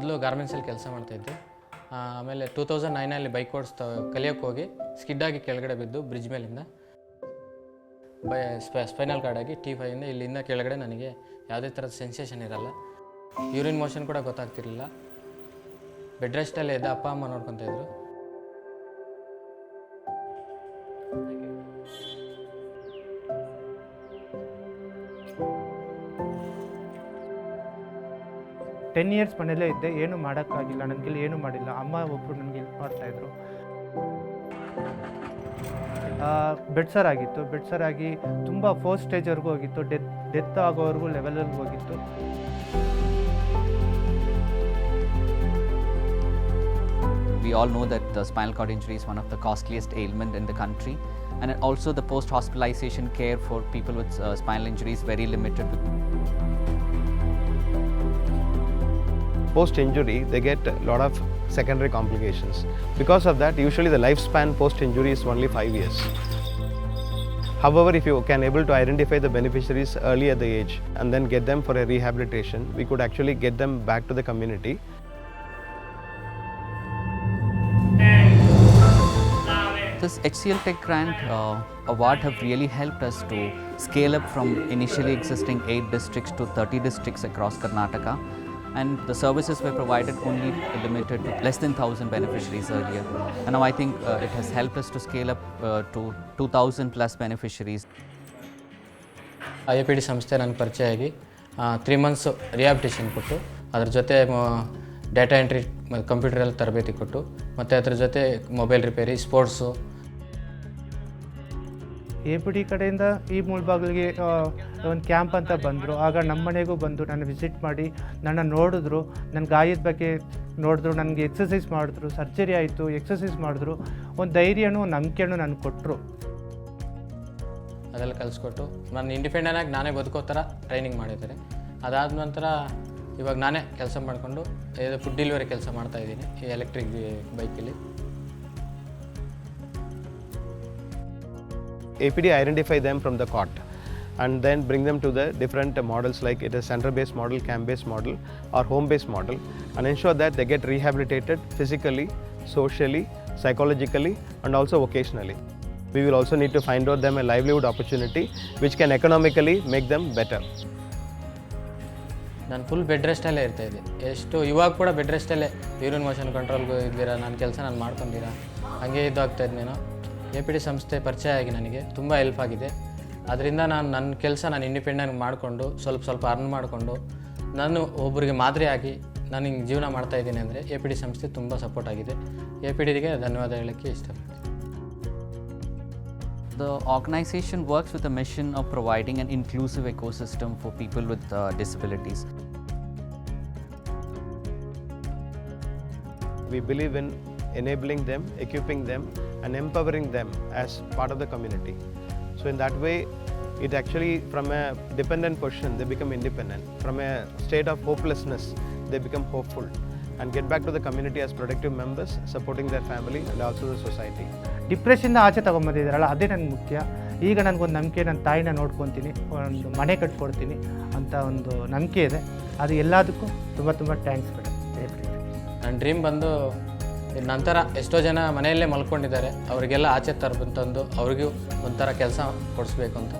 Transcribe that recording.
ಮೊದಲು ಗಾರ್ಮೆಂಟ್ಸಲ್ಲಿ ಕೆಲಸ ಮಾಡ್ತಾಯಿದ್ದೆ. ಆಮೇಲೆ 2009 ಬೈಕ್ ಕಲಿಯೋಕ್ಕೆ ಹೋಗಿ ಸ್ಕಿಡ್ಡಾಗಿ ಕೆಳಗಡೆ ಬಿದ್ದು ಬ್ರಿಡ್ಜ್ ಮೇಲಿಂದ ಸ್ಪೈನಲ್ ಕಾರ್ಡ್ ಆಗಿ T5 ಇಲ್ಲಿಂದ ಕೆಳಗಡೆ ನನಗೆ ಯಾವುದೇ ಥರದ ಸೆನ್ಸೇಷನ್ ಇರಲ್ಲ. ಯೂರಿನ್ ಮೋಷನ್ ಕೂಡ ಗೊತ್ತಾಗ್ತಿರಲಿಲ್ಲ. ಬೆಡ್ ರೆಸ್ಟಲ್ಲೇ ಇದ್ದ. ಅಪ್ಪ ಅಮ್ಮ ನೋಡ್ಕೊತಾಯಿದ್ರು. ಟೆನ್ ಇಯರ್ಸ್ ಮನೇಲೇ ಇದ್ದೆ. ಏನು ಮಾಡೋಕ್ಕಾಗಿಲ್ಲ, ನನಗೆ ಏನೂ ಮಾಡಿಲ್ಲ. ಅಮ್ಮ ಒಬ್ಬರು ನನಗೆ ಹೆಲ್ಪ್ ಮಾಡ್ತಾಯಿದ್ರು. ಬೆಡ್ ಸರ್ ಆಗಿತ್ತು. ಬೆಡ್ ಸರ್ ಆಗಿ ತುಂಬ ಫೋರ್ತ್ ಸ್ಟೇಜ್ವರೆಗೂ ಹೋಗಿತ್ತು. ಡೆತ್ ಆಗೋವರೆಗೂ ಲೆವೆಲಲ್ಲಿ ಹೋಗಿತ್ತು. We all know that the spinal cord injury is one of the costliest ailment in the country, and also the post-hospitalization care for people with spinal injury is very limited. Post-injury, they get a lot of secondary complications. Because of that, usually the lifespan post-injury is only 5 years. However, if you can able to identify the beneficiaries early at the age and then get them for a rehabilitation, we could actually get them back to the community. This HCL Tech Grant award have really helped us to scale up from initially existing 8 districts to 30 districts across Karnataka, and the services were provided only limited to less than 1,000 beneficiaries earlier, and now I think it has helped us to scale up to 2,000 plus beneficiaries. IAPD ಸಂಸ್ಥೆ ನನಗೆ ಪರಿಚಯ ಆಗಿ 3 months rehabilitation ಕೊಟ್ಟು, ಅದರ ಜೊತೆ data entry ಕಂಪ್ಯೂಟರಲ್ಲಿ ತರಬೇತಿ ಕೊಟ್ಟು, ಮತ್ತು ಅದರ ಜೊತೆ ಮೊಬೈಲ್ ರಿಪೇರಿ, ಸ್ಪೋರ್ಟ್ಸು. APD ಕಡೆಯಿಂದ ಈ ಮುಳ್ಬಾಗಿಲಿಗೆ ಒಂದು ಕ್ಯಾಂಪ್ ಅಂತ ಬಂದರು. ಆಗ ನಮ್ಮ ಮನೆಗೂ ಬಂದು ನಾನು ವಿಸಿಟ್ ಮಾಡಿ ನನ್ನ ನೋಡಿದ್ರು, ನನ್ನ ಗಾಯದ ಬಗ್ಗೆ ನೋಡಿದ್ರು, ನನಗೆ ಎಕ್ಸಸೈಸ್ ಮಾಡಿದ್ರು. ಸರ್ಜರಿ ಆಯಿತು, ಎಕ್ಸಸೈಸ್ ಮಾಡಿದ್ರು. ಒಂದು ಧೈರ್ಯನೂ ನಂಬಿಕೆನೂ ನನಗೆ ಕೊಟ್ಟರು. ಅದೆಲ್ಲ ಕಲಿಸ್ಕೊಟ್ಟು ನಾನು ಇಂಡಿಪೆಂಡೆಂಟಾಗಿ ನಾನೇ ಬದುಕೋ ಥರ ಟ್ರೈನಿಂಗ್ ಮಾಡಿದ್ದಾರೆ. ಅದಾದ ನಂತರ ಇವಾಗ ನಾನೇ ಕೆಲಸ ಮಾಡಿಕೊಂಡು ಫುಡ್ ಡೆಲಿವರಿ ಕೆಲಸ ಮಾಡ್ತಾಯಿದ್ದೀನಿ ಈ ಎಲೆಕ್ಟ್ರಿಕ್ ಬೈಕಲ್ಲಿ. APD identify them from the cot and then bring them to the different models, like it is center-based model, camp-based model or home-based model, and ensure that they get rehabilitated physically, socially, psychologically and also vocationally. We will also need to find out them a livelihood opportunity which can economically make them better. ನಾನು full bed ರೆಸ್ಟಲ್ಲೇ ಇರ್ತಾಯಿದ್ದೆ. ಇವಾಗ ಕೂಡ bed ರೆಸ್ಟಲ್ಲೇ urine motion ಕಂಟ್ರೋಲ್ಗೂ ಇದ್ದೀರಾ, ನನ್ನ ಕೆಲಸ ನಾನು ಮಾಡ್ಕೊಂಡಿರಾ, ಹಾಗೆ ಇದಾಗ್ತಾಯಿದ್ನೇನೋ. APD ಸಂಸ್ಥೆ ಪರಿಚಯ ಆಗಿ ನನಗೆ ತುಂಬ ಹೆಲ್ಪ್ ಆಗಿದೆ. ಅದರಿಂದ ನನ್ನ ಕೆಲಸ ನಾನು ಇಂಡಿಪೆಂಡೆಂಟ್ ಮಾಡಿಕೊಂಡು ಸ್ವಲ್ಪ ಅರ್ನ್ ಮಾಡಿಕೊಂಡು ನಾನು ಒಬ್ಬರಿಗೆ ಮಾದರಿಯಾಗಿ ನಾನು ಹಿಂಗೆ ಜೀವನ ಮಾಡ್ತಾಯಿದ್ದೀನಿ ಅಂದರೆ APD ಸಂಸ್ಥೆ ತುಂಬ ಸಪೋರ್ಟ್ ಆಗಿದೆ. APDಗೆ ಧನ್ಯವಾದ ಹೇಳೋಕ್ಕೆ ಇಷ್ಟಪಡ್ತೀನಿ. The organization works with a mission of providing an inclusive ecosystem for people with disabilities. We believe in enabling them, equipping them and empowering them as part of the community. So in that way, it actually, from a dependent position, they become independent. From a state of hopelessness, they become hopeful and get back to the community as productive members, supporting their family and also the society. ಡಿಪ್ರೆಷನ್ನಿಂದ ಆಚೆ ತೊಗೊಂಬಂದಿದ್ದಾರಲ್ಲ, ಅದೇ ನನಗೆ ಮುಖ್ಯ. ಈಗ ನನಗೊಂದು ನಂಬಿಕೆ, ನನ್ನ ತಾಯಿನ ನೋಡ್ಕೊತೀನಿ, ಒಂದು ಮನೆ ಕಟ್ಕೊಡ್ತೀನಿ ಅಂತ ಒಂದು ನಂಬಿಕೆ ಇದೆ. ಅದು ಎಲ್ಲದಕ್ಕೂ ತುಂಬ ಥ್ಯಾಂಕ್ಸ್ ಮೇಡಮ್. ನನ್ನ ಡ್ರೀಮ್ ಬಂದು ನಂತರ ಎಷ್ಟೋ ಜನ ಮನೆಯಲ್ಲೇ ಮಲ್ಕೊಂಡಿದ್ದಾರೆ, ಅವರಿಗೆಲ್ಲ ಆಚೆ ತಂದು ಅವ್ರಿಗೂ ಒಂಥರ ಕೆಲಸ ಕೊಡಿಸ್ಬೇಕು ಅಂತ.